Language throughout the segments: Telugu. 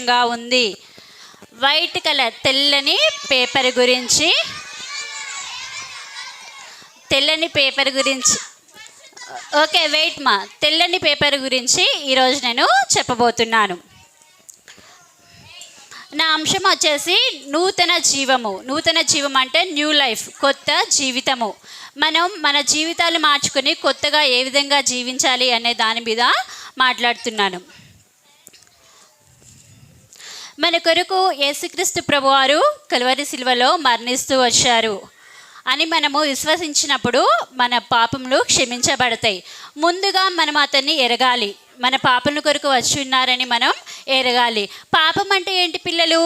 సంతోషంగా ఉంది. వైట్ కలర్ తెల్లని పేపర్ గురించి ఓకే వెయిట్ మా, తెల్లని పేపర్ గురించి ఈరోజు నేను చెప్పబోతున్నాను. నా అంశం వచ్చేసి నూతన జీవము. నూతన జీవం అంటే న్యూ లైఫ్, కొత్త జీవితము. మనం మన జీవితాలు మార్చుకొని కొత్తగా ఏ విధంగా జీవించాలి అనే దాని మీద మాట్లాడుతున్నాను. మన కొరకు యేసుక్రీస్తు ప్రభువారు కల్వరి సిలువలో మరణిస్తూ వచ్చారు అని మనము విశ్వసించినప్పుడు మన పాపములు క్షమించబడతాయి. ముందుగా మనం అతన్ని ఎరగాలి, మన పాపల కొరకు వచ్చి ఉన్నారని మనం ఎరగాలి. పాపం అంటే ఏంటి పిల్లలు?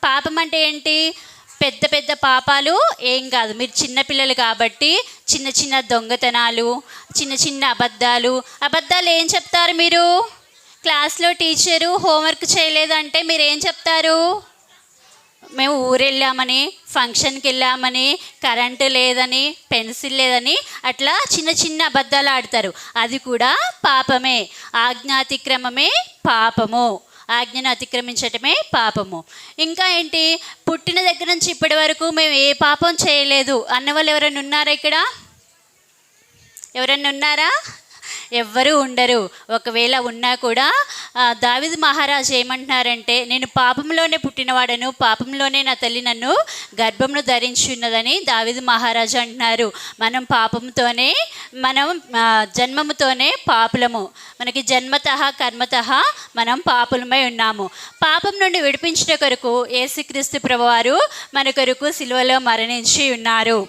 పాపం అంటే ఏంటి? పెద్ద పెద్ద పాపాలు ఏం కాదు. మీరు చిన్నపిల్లలు కాబట్టి చిన్న చిన్న దొంగతనాలు, చిన్న చిన్న అబద్ధాలు ఏం చెప్తారు మీరు? క్లాస్లో టీచరు హోంవర్క్ చేయలేదంటే మీరు ఏం చెప్తారు? మేము ఊరెళ్ళామని, ఫంక్షన్కి వెళ్ళామని, కరెంటు లేదని, పెన్సిల్ లేదని, అట్లా చిన్న చిన్న అబద్ధాలు ఆడతారు. అది కూడా పాపమే. ఆజ్ఞాతిక్రమమే పాపము. ఆజ్ఞను అతిక్రమించటమే పాపము. ఇంకా ఏంటి? పుట్టిన దగ్గర నుంచి ఇప్పటి వరకు మేము ఏ పాపం చేయలేదు అన్న వాళ్ళు ఎవరైనా ఉన్నారా ఇక్కడ? ఎవరైనా ఉన్నారా? ఎవ్వరూ ఉండరు. ఒకవేళ ఉన్నా కూడా దావీదు మహారాజు ఏమంటున్నారంటే, నేను పాపంలోనే పుట్టినవాడను, పాపంలోనే నా తల్లి నన్ను గర్భంను ధరించి ఉన్నదని దావీదు మహారాజు అంటున్నారు. మనం పాపంతోనే, మనం జన్మముతోనే పాపులము. మనకి జన్మతః కర్మతః మనం పాపులమై ఉన్నాము. పాపం నుండి విడిపించిన కొరకు యేసుక్రీస్తు ప్రభువారు మన కొరకు సిలువలో మరణించి ఉన్నారు.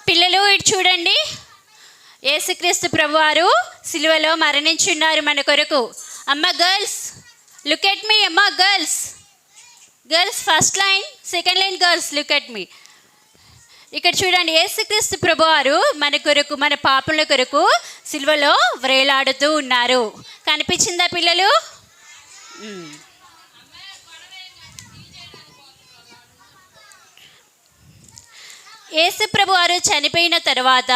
పిల్లలు ఇటు చూడండి, యేసుక్రీస్తు ప్రభువారు సిలువలో మరణించి ఉన్నారు మన కొరకు. అమ్మ గర్ల్స్ లుక్ ఎట్ మీ. అమ్మ girls first line, second line girls look at me. ఇక్కడ చూడండి, యేసుక్రీస్తు ప్రభువారు మన కొరకు, మన పాపల కొరకు సిలువలో వ్రేలాడుతూ ఉన్నారు. కనిపించిందా పిల్లలు? యేసు ప్రభువారు చనిపోయిన తర్వాత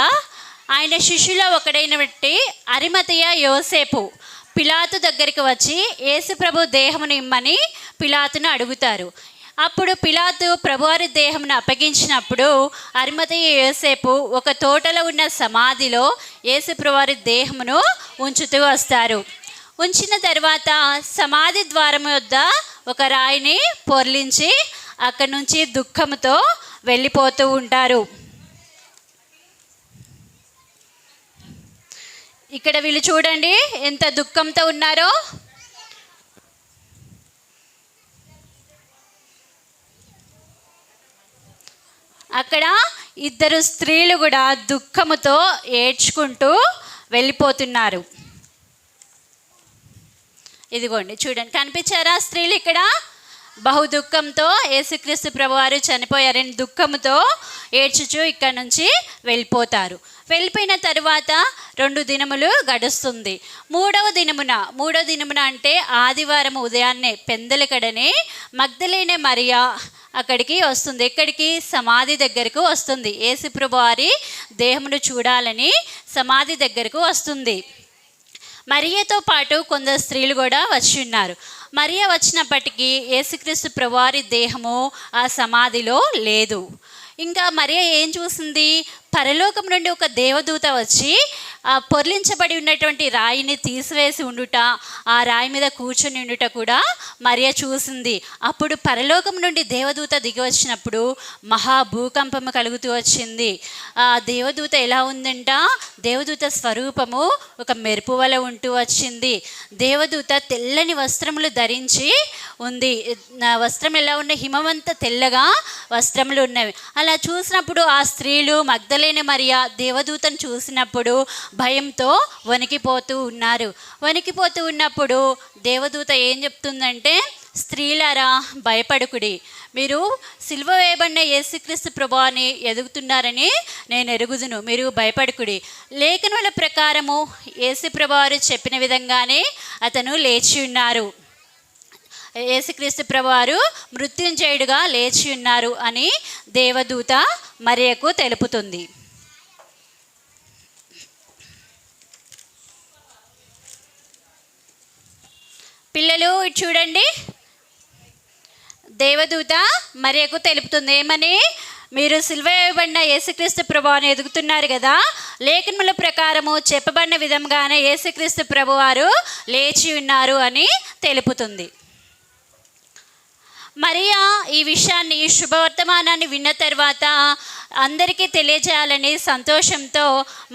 ఆయన శిష్యుల ఒకడైనటువంటి అరిమతయ యోసేపు పిలాతు దగ్గరికి వచ్చి యేసు ప్రభు దేహమును ఇమ్మని పిలాతును అడుగుతారు. అప్పుడు పిలాతు ప్రభువారి దేహమును అప్పగించినప్పుడు అరిమతయ యోసేపు ఒక తోటలో ఉన్న సమాధిలో యేసు ప్రభువారి దేహమును ఉంచుతూ వస్తారు. ఉంచిన తర్వాత సమాధి ద్వారం వద్ద ఒక రాయిని పొర్లించి అక్కడి నుంచి దుఃఖంతో వెళ్ళిపోతూ ఉంటారు. ఇక్కడ వీళ్ళు చూడండి ఎంత దుఃఖంతో ఉన్నారో. అక్కడ ఇద్దరు స్త్రీలు కూడా దుఃఖముతో ఏడ్చుకుంటూ వెళ్ళిపోతున్నారు. ఇదిగోండి చూడండి, కనిపించారా స్త్రీలు? ఇక్కడ బహు దుఃఖంతో యేసుక్రీస్తు ప్రభువారు చనిపోయారని దుఃఖంతో ఏడ్చుచు ఇక్కడ నుంచి వెళ్ళిపోతారు. వెళ్ళిపోయిన తర్వాత 2 దినములు గడుస్తుంది. మూడవ దినమున అంటే ఆదివారం ఉదయాన్నే పెందలకడనే మగ్దలేనే మరియా అక్కడికి వస్తుంది. ఎక్కడికి? సమాధి దగ్గరకు వస్తుంది. యేసు ప్రభువారి దేహమును చూడాలని సమాధి దగ్గరకు వస్తుంది. మరియతో పాటు కొందరు స్త్రీలు కూడా వచ్చి ఉన్నారు. మరియ వచ్చినప్పటికీ యేసుక్రీస్తు ప్రభువారి దేహము ఆ సమాధిలో లేదు. ఇంకా మరియ ఏం చూసింది? పరలోకం నుండి ఒక దేవదూత వచ్చి ఆ పొర్లించబడి ఉన్నటువంటి రాయిని తీసివేసి ఉండుట, ఆ రాయి మీద కూర్చొని ఉండుట కూడా మరియ చూసింది. అప్పుడు పరలోకం నుండి దేవదూత దిగి వచ్చినప్పుడు మహాభూకంపము కలుగుతూ వచ్చింది. ఆ దేవదూత ఎలా ఉందంట? దేవదూత స్వరూపము ఒక మెరుపు వలె ఉంటూ వచ్చింది. దేవదూత తెల్లని వస్త్రములు ధరించి ఉంది. వస్త్రం ఎలా ఉన్నాయి? హిమవంత తెల్లగా వస్త్రములు ఉన్నవి. అలా చూసినప్పుడు ఆ స్త్రీలు మగ్దలేనే మరియ దేవదూతను చూసినప్పుడు భయంతో వణికిపోతూ ఉన్నారు. వణికిపోతూ ఉన్నప్పుడు దేవదూత ఏం చెప్తుందంటే, స్త్రీలారా భయపడుకుడి, మీరు సిలువ వేయబడిన యేసుక్రీస్తు ప్రభువాని ఎదుగుతున్నారని నేను ఎరుగుదును, మీరు భయపడుకుడి. లేఖనముల ప్రకారము యేసు ప్రభువారు చెప్పిన విధంగానే అతను లేచి ఉన్నారు. యేసుక్రీస్తు ప్రభువారు మృత్యుంజయుడుగా లేచి ఉన్నారు అని దేవదూత మరియకు తెలుపుతుంది. పిల్లలు ఇటు చూడండి, దేవదూత మరియకు తెలుపుతుంది ఏమని? మీరు సిలువ వేయబడిన యేసుక్రీస్తు ప్రభువారు ఎదుగుతున్నారు కదా, లేఖనముల ప్రకారము చెప్పబడిన విధంగానే యేసుక్రీస్తు ప్రభువారు లేచి ఉన్నారు అని తెలుపుతుంది. మరియా ఈ విషయాన్ని, ఈ శుభవర్తమానాన్ని విన్న తర్వాత అందరికీ తెలియజేయాలని సంతోషంతో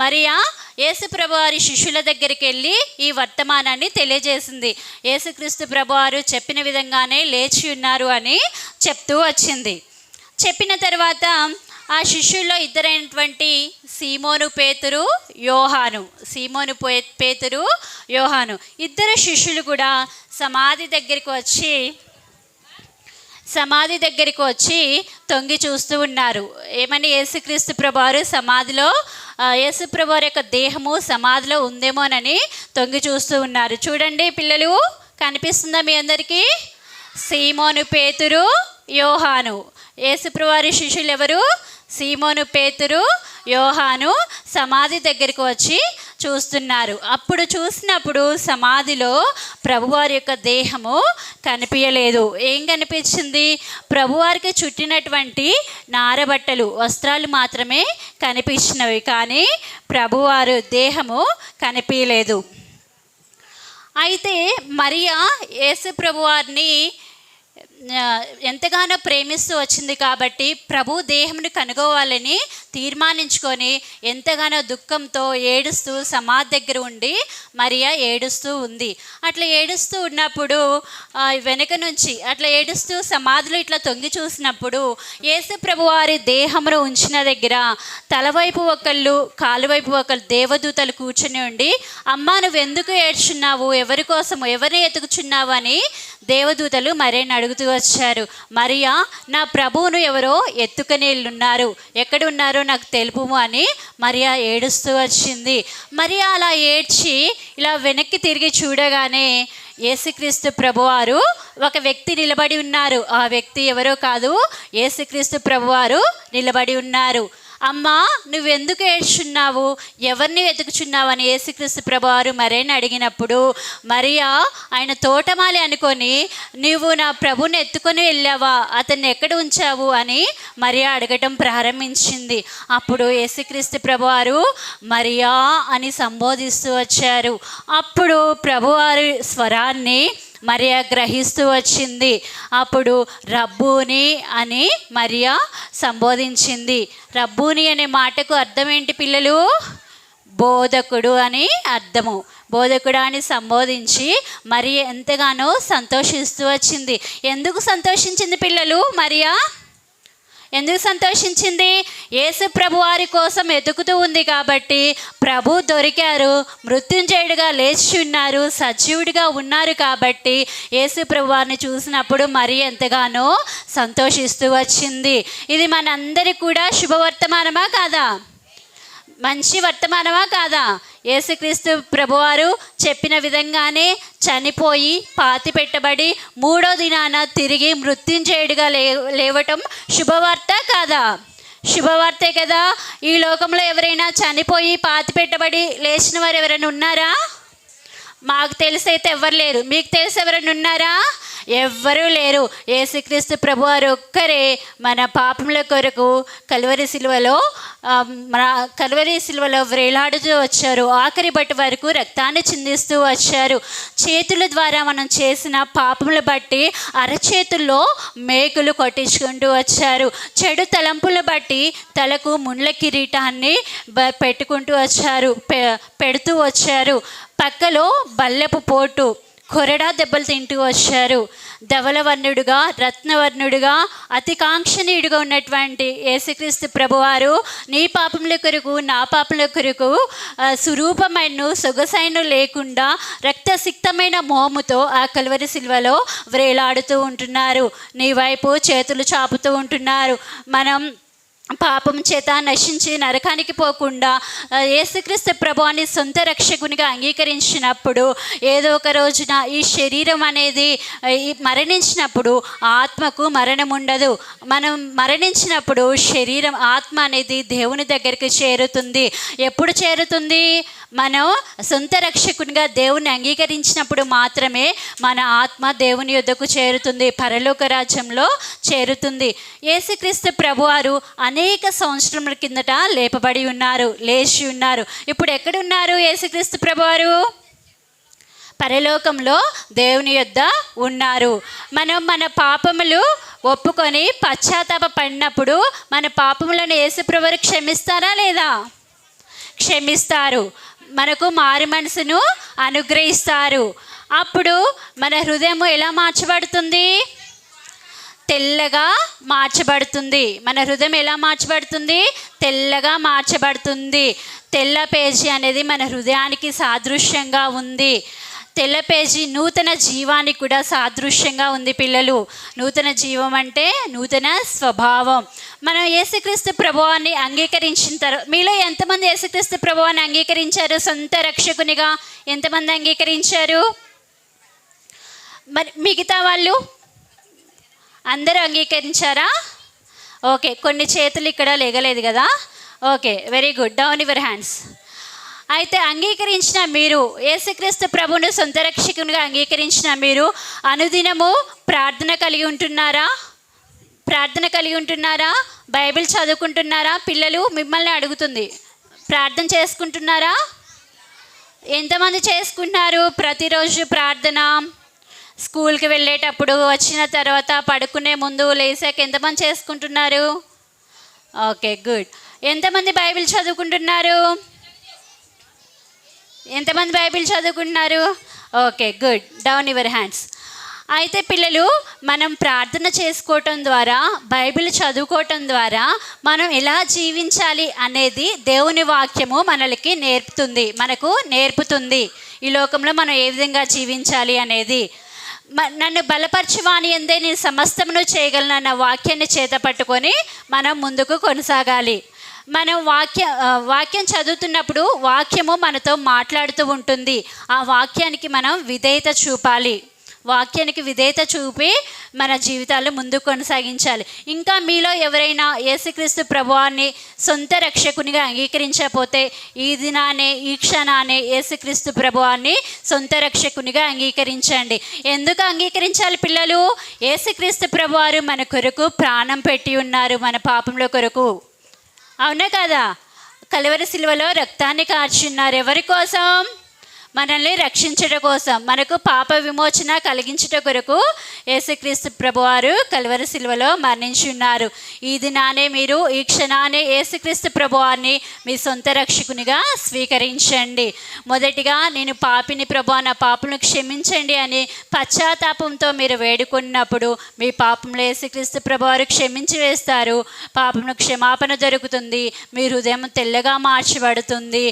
మరియా యేసుప్రభువారి శిష్యుల దగ్గరికి వెళ్ళి ఈ వర్తమానాన్ని తెలియజేసింది. యేసుక్రీస్తు ప్రభువారు చెప్పిన విధంగానే లేచి ఉన్నారు అని చెప్తూ వచ్చింది. చెప్పిన తర్వాత ఆ శిష్యుల్లో ఇద్దరైనటువంటి సీమోను పేతురు, యోహాను, ఇద్దరు శిష్యులు కూడా సమాధి దగ్గరికి వచ్చి తొంగి చూస్తూ ఉన్నారు. ఏమని? యేసుక్రీస్తు ప్రభువారు సమాధిలో, యేసుప్రభువారి యొక్క దేహము సమాధిలో ఉందేమోనని తొంగి చూస్తూ ఉన్నారు. చూడండి పిల్లలు, కనిపిస్తుందా మీ అందరికీ? సీమోను పేతురు, యోహాను. యేసుప్రభువారి శిష్యులు ఎవరు? సీమోను పేతురు, యోహాను సమాధి దగ్గరికి వచ్చి చూస్తున్నారు. అప్పుడు చూసినప్పుడు సమాధిలో ప్రభువారి యొక్క దేహము కనిపించలేదు. ఏం కనిపించింది? ప్రభువారికి చుట్టినటువంటి నారబట్టలు, వస్త్రాలు మాత్రమే కనిపించినవి, కానీ ప్రభువారు దేహము కనిపించలేదు. అయితే మరియా యేసు ప్రభువారిని ఎంతగానో ప్రేమిస్తూ వచ్చింది కాబట్టి ప్రభు దేహమును కనుగోవాలని తీర్మానించుకొని ఎంతగానో దుఃఖంతో ఏడుస్తూ సమాధి దగ్గర ఉండి మరియా ఏడుస్తూ ఉంది. అట్లా ఏడుస్తూ ఉన్నప్పుడు వెనక నుంచి అట్లా ఏడుస్తూ సమాధిలో ఇట్లా తొంగి చూసినప్పుడు యేసు ప్రభువారి దేహమును ఉంచిన దగ్గర తలవైపు ఒకళ్ళు, కాలువైపు ఒకళ్ళు దేవదూతలు కూర్చొని ఉండి, అమ్మా నువ్వెందుకు ఏడ్చున్నావు, ఎవరి కోసము, ఎవరిని ఎతుకుచున్నావు అని దేవదూతలు మరియని అడుగుతూ వచ్చారు. మరియా, నా ప్రభువును ఎవరో ఎత్తుకుని ఉన్నారు, ఎక్కడ ఉన్నారో నాకు తెలుపుము అని మరియా ఏడుస్తూ వచ్చింది. మరియా అలా ఏడ్చి ఇలా వెనక్కి తిరిగి చూడగానే యేసుక్రీస్తు ప్రభువారు ఒక వ్యక్తి నిలబడి ఉన్నారు. ఆ వ్యక్తి ఎవరో కాదు, యేసుక్రీస్తు ప్రభువారు నిలబడి ఉన్నారు. అమ్మా నువ్వెందుకు ఏడ్చున్నావు, ఎవరిని వెతుకుచున్నావు అని యేసుక్రీస్తు ప్రభువారు మరియని అడిగినప్పుడు మరియా ఆయన తోటమాలి అనుకొని, నువ్వు నా ప్రభుని ఎత్తుకొని వెళ్ళావా, అతన్ని ఎక్కడ ఉంచావు అని మరియా అడగటం ప్రారంభించింది. అప్పుడు యేసుక్రీస్తు ప్రభువారు మరియా అని సంబోధిస్తూ వచ్చారు. అప్పుడు ప్రభువారి స్వరాన్ని మరియా గ్రహిస్తూ వచ్చింది. అప్పుడు రబ్బూని అని మరియా సంబోధించింది. రబ్బూని అనే మాటకు అర్థం ఏంటి పిల్లలు? బోధకుడు అని అర్థము. బోధకుడు అని సంబోధించి మరియా ఎంతగానో సంతోషిస్తూ వచ్చింది. ఎందుకు సంతోషించింది పిల్లలు మరియా? ఎందుకు సంతోషించింది? యేసు ప్రభు వారి కోసం ఎదుగుతూ ఉంది కాబట్టి ప్రభు దొరికారు, మృత్యుంజయుడిగా లేచి ఉన్నారు, సజీవుడిగా ఉన్నారు కాబట్టి యేసు ప్రభు వారిని చూసినప్పుడు మరి ఎంతగానో సంతోషిస్తూ వచ్చింది. ఇది మనందరికీ కూడా శుభవర్తమానమా కాదా? మంచి వర్తమానమా కాదా? యేసుక్రీస్తు ప్రభువారు చెప్పిన విధంగానే చనిపోయి పాతి పెట్టబడి 3వ దినాన తిరిగి మృత్యుంజయుడిగా లేవటం శుభవార్త కాదా? శుభవార్తే కదా. ఈ లోకంలో ఎవరైనా చనిపోయి పాతి పెట్టబడి లేచిన వారు ఎవరైనా ఉన్నారా? మాకు తెలిసైతే ఎవరు లేరు. మీకు తెలిసి ఎవరైనా ఉన్నారా? ఎవ్వరూ లేరు. యేసుక్రీస్తు ప్రభువారు ఒక్కరే మన పాపముల కొరకు కల్వరి సిలువలో వేలాడుతూ వచ్చారు. ఆఖరి బట్టి వరకు రక్తాన్ని చిందిస్తూ వచ్చారు. చేతుల ద్వారా మనం చేసిన పాపములు బట్టి అరచేతుల్లో మేకులు కొట్టించుకుంటూ వచ్చారు. చెడు తలంపులు బట్టి తలకు ముళ్ళ కిరీటాన్ని పెట్టుకుంటూ వచ్చారు, పెడుతూ వచ్చారు. పక్కలో బల్లెపు పోటు, కొరడా దెబ్బలు తింటూ వచ్చారు. ధవలవర్ణుడుగా, రత్నవర్ణుడుగా, అతి కాంక్షణీయుడిగా ఉన్నటువంటి యేసుక్రీస్తు ప్రభువారు నీ పాపముల కొరకు నా పాపముల కొరకు సురూపమైన సొగసైన లేకుండా రక్తసిక్తమైన మోముతో ఆ కల్వరి సిలువలో వ్రేలాడుతూ ఉంటున్నారు. నీ వైపు చేతులు చాపుతూ ఉంటున్నారు. మనం పాపం చేత నశించి నరకానికి పోకుండా యేసుక్రీస్తు ప్రభువాన్ని సొంత రక్షకునిగా అంగీకరించినప్పుడు ఏదో ఒక రోజున ఈ శరీరం అనేది మరణించినప్పుడు ఆత్మకు మరణం ఉండదు. మనం మరణించినప్పుడు శరీరం, ఆత్మ అనేది దేవుని దగ్గరికి చేరుతుంది. ఎప్పుడు చేరుతుంది? మనం సొంత రక్షకునిగా దేవుని అంగీకరించినప్పుడు మాత్రమే మన ఆత్మ దేవుని యొద్దకు చేరుతుంది, పరలోక రాజ్యంలో చేరుతుంది. యేసుక్రీస్తు ప్రభువారు అనేక సంవత్సరముల కిందట లేపబడి ఉన్నారు, లేచి ఉన్నారు. ఇప్పుడు ఎక్కడున్నారు యేసుక్రీస్తు ప్రభువారు? పరలోకంలో దేవుని యొద్ద ఉన్నారు. మనం మన పాపములు ఒప్పుకొని పశ్చాత్తాప పడినప్పుడు మన పాపములను యేసుప్రభువు క్షమిస్తారా లేదా? క్షమిస్తారు. మనకు మారు మనసును అనుగ్రహిస్తారు. అప్పుడు మన హృదయం ఎలా మార్చబడుతుంది? తెల్లగా మార్చబడుతుంది. మన హృదయం ఎలా మార్చబడుతుంది? తెల్లగా మార్చబడుతుంది. తెల్ల పేజీ అనేది మన హృదయానికి సాదృశ్యంగా ఉంది. తెల్ల పేజీ నూతన జీవానికి కూడా సాదృశ్యంగా ఉంది పిల్లలు. నూతన జీవం అంటే నూతన స్వభావం. మనం యేసుక్రీస్తు ప్రభువాన్ని అంగీకరించిన తర్వాత, మీలో ఎంతమంది యేసుక్రీస్తు ప్రభువాన్ని అంగీకరించారు? సొంత రక్షకునిగా ఎంతమంది అంగీకరించారు? మరి మిగతా వాళ్ళు అందరూ అంగీకరించారా? ఓకే, కొన్ని చేతులు ఇక్కడ లేగలేదు కదా. Okay, very good. Down your hands. అయితే అంగీకరించిన మీరు, యేసుక్రీస్తు ప్రభువును సొంత రక్షకునిగా అంగీకరించిన మీరు అనుదినము ప్రార్థన కలిగి ఉంటున్నారా? ప్రార్థన కలిగి ఉంటున్నారా? బైబిల్ చదువుకుంటున్నారా? పిల్లలు మిమ్మల్ని అడుగుతుంది, ప్రార్థన చేసుకుంటున్నారా? ఎంతమంది చేసుకుంటున్నారు ప్రతిరోజు ప్రార్థన? స్కూల్కి వెళ్ళేటప్పుడు, వచ్చిన తర్వాత, పడుకునే ముందు, లేసాక ఎంతమంది చేసుకుంటున్నారు? Okay, good. ఎంతమంది బైబిల్ చదువుకుంటున్నారు? ఎంతమంది బైబిల్ చదువుకుంటున్నారు? Okay, good. Down your hands. అయితే పిల్లలు, మనం ప్రార్థన చేసుకోవటం ద్వారా, బైబిల్ చదువుకోవటం ద్వారా మనం ఎలా జీవించాలి అనేది దేవుని వాక్యము మనకు నేర్పుతుంది. ఈ లోకంలో మనం ఏ విధంగా జీవించాలి అనేది. నన్ను బలపరచువాని యందే నేను సమస్తమును చేయగలను అన్న వాక్యాన్ని చేత పట్టుకొని మనం ముందుకు కొనసాగాలి. మనం వాక్యం చదువుతున్నప్పుడు వాక్యము మనతో మాట్లాడుతూ ఉంటుంది. ఆ వాక్యానికి మనం విధేయత చూపాలి. వాక్యానికి విధేయత చూపి మన జీవితాలు ముందుకు కొనసాగించాలి. ఇంకా మీలో ఎవరైనా యేసుక్రీస్తు ప్రభువాన్ని సొంత రక్షకునిగా అంగీకరించకపోతే ఈ దినానే, ఈ క్షణానే యేసుక్రీస్తు ప్రభువాన్ని సొంత రక్షకునిగా అంగీకరించండి. ఎందుకు అంగీకరించాలి పిల్లలు? యేసుక్రీస్తు ప్రభువారు మన కొరకు ప్రాణం పెట్టి ఉన్నారు, మన పాపంలో కొరకు. అవునా కదా? కలువరి సిలువలో రక్తాన్ని కార్చున్నారు. ఎవరి కోసం? మనల్ని రక్షించడం కోసం, మనకు పాప విమోచన కలిగించట కొరకు యేసుక్రీస్తు ప్రభువారు కలువరి సిలువలో మరణించి ఉన్నారు. ఈ దినానే మీరు, ఈ క్షణానే యేసుక్రీస్తు ప్రభువాన్ని మీ సొంత రక్షకునిగా స్వీకరించండి. మొదటిగా నేను పాపిని ప్రభువా, నా పాపలను క్షమించండి అని పశ్చాత్తాపంతో మీరు వేడుకున్నప్పుడు మీ పాపంలో యేసుక్రీస్తు ప్రభువారు క్షమించి వేస్తారు. పాపమును క్షమాపణ దొరుకుతుంది. మీ హృదయం తెల్లగా మార్చబడుతుంది.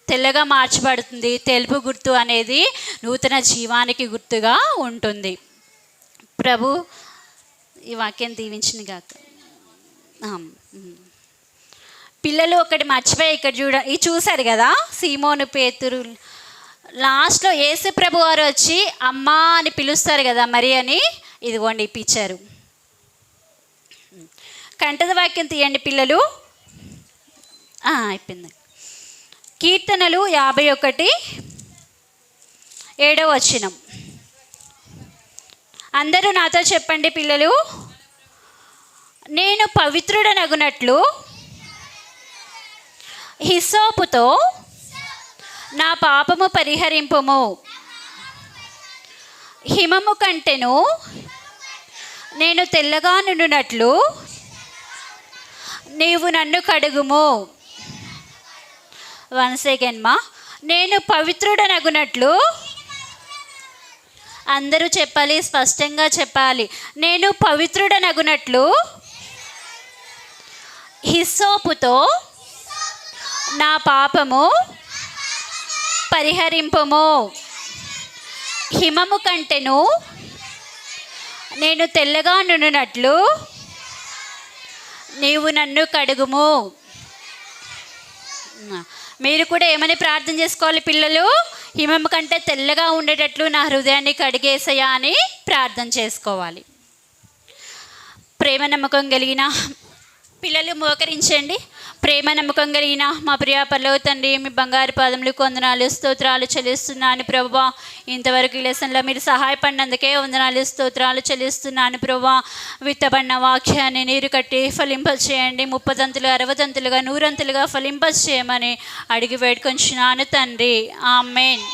తెల్లగా మార్చబడుతుంది. తెలుపు గుర్తు అనేది నూతన జీవానికి గుర్తుగా ఉంటుంది. ప్రభు ఈ వాక్యం దీవించిన గాక. పిల్లలు ఒకటి మర్చిపోయి ఇక్కడ ఇది చూశారు కదా, సీమోను పేతురు లాస్ట్లో యేసు ప్రభు వారు వచ్చి అమ్మా అని పిలుస్తారు కదా మరి అని. ఇదిగోండి ఇప్పించారు. కంఠద వాక్యం తీయండి పిల్లలు. అయిపోయింది. కీర్తనలు 51:7. అందరూ నాతో చెప్పండి పిల్లలు. నేను పవిత్రుడనగునట్లు హిస్సోపుతో నా పాపము పరిహరింపుము, హిమము కంటెను నేను తెల్లగా నుండునట్లు నీవు నన్ను కడుగుము. వన్స్ అగైన్ మా. నేను పవిత్రుడనగునట్లు, అందరూ చెప్పాలి, స్పష్టంగా చెప్పాలి. నేను పవిత్రుడనగునట్లు హిస్సోపుతో నా పాపము పరిహరింపుము, హిమము కంటెను నేను తెల్లగా నుండునట్లు నీవు నన్ను కడుగుము. మీరు కూడా ఏమని ప్రార్థన చేసుకోవాలి పిల్లలు? హిమము కంటే తెల్లగా ఉండేటట్లు నా హృదయాన్ని కడిగేసయా అని ప్రార్థన చేసుకోవాలి. ప్రేమ నమ్మకం కలిగిన పిల్లలు మోకరించండి. ప్రేమ నమ్మకం కలిగిన మా ప్రియ పరలోక తండ్రి, మీ బంగారు పాదములు వందనాలు స్తోత్రాలు చెల్లిస్తున్నాను ప్రభువా. ఇంతవరకు ఈ లెసన్లో మీరు సహాయపడినందుకే వందనాలు స్తోత్రాలు చెల్లిస్తున్నాను ప్రభువా. విత్తబడిన వాక్యాన్ని నీరు కట్టి ఫలింపచేయండి. 30 తంతులు 60 తంతులుగా 100 తంతులుగా ఫలింపచేయమని అడిగి వేడుకొంచున్నాను తండ్రి. ఆమేన్.